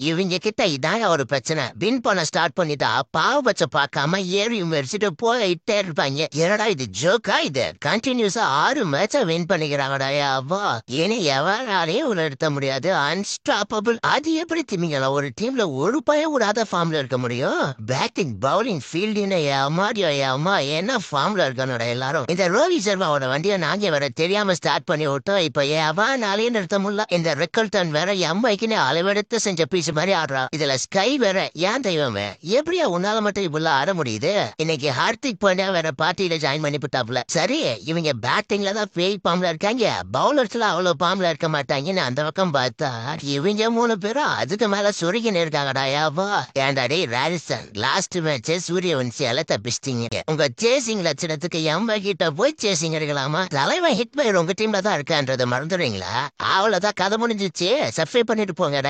இவங்க கிட்ட இதாங்க ஒரு பிரச்சனை. வின் பண்ண ஸ்டார்ட் பண்ணிட்டா பாவபட்சம் பார்க்காம ஏறி மெரிச்சிட்டு போயிட்டே இருப்பாங்க. என்னடா இது ஜோக்கா? இது கண்டினியூஸா 6 மேட்ச வின் பண்ணிக்கிறாங்கடா. அவ்வா ஏன்னா எவராலையும் ஒரு நிறுத்த முடியாது. அன்ஸ்டாப்பபிள். அது எப்படி திமிங்கல ஒரு டீம்ல ஒரு பையன் விடாத ஃபார்ம்ல இருக்க முடியும்? பேட்டிங் பவுலிங் ஃபீல்டிங் ஏமாடியோ ஏமா என்ன ஃபார்ம்ல இருக்கணும்டா எல்லாரும். இந்த ரோஹித் சர்மாவோட வண்டியை நாங்க வேற தெரியாம ஸ்டார்ட் பண்ணி விட்டோம். இப்ப எவனாலேயே நிறுத்த முடியல. இந்த ரெக்கல்டன் வேற எம்மைக்குன்னு அளவெடுத்து செஞ்ச பீஸ் மாதிரி ஆடுறா. இதுல ஸ்கை வேற ஏன் தெய்வமே எப்படியா உன்னால மட்டும் இவ்வளவு ஆட முடியுது? இன்னைக்கு ஹார்திக் பாண்டியா வேற பார்ட்டியில ஜாயின் பண்ணி போட்டாப்ல. சரி, இவங்க பேட்டிங்ல தான் ஃபேக் பாம்ல இருக்காங்க, பவுலர்ஸ்ல அவ்வளவு பாம்ல இருக்க மாட்டாங்கன்னு அந்த பக்கம் பார்த்தா இவங்க 3 பேரும் அதுக்கு மேல சுருகின்னு இருக்காங்கடா. யாவா ஏன்டா டேய் ராஜஸ்தான் லாஸ்ட் மேட்ச் சூரியவன்சியால தப்பிச்சிட்டீங்க. உங்க சேசிங் லட்சணத்துக்கு எம்ப கிட்ட போய் சேசிங் எடுக்கலாமா? தலைவன் ஹிட் பயிர் உங்க டீம்ல தான் இருக்கான்றதை மறந்துடுறீங்களா? அவ்வளவுதான், கதை முடிஞ்சிச்சு. சப்ஸ்கிரைப் பண்ணிட்டு போங்க.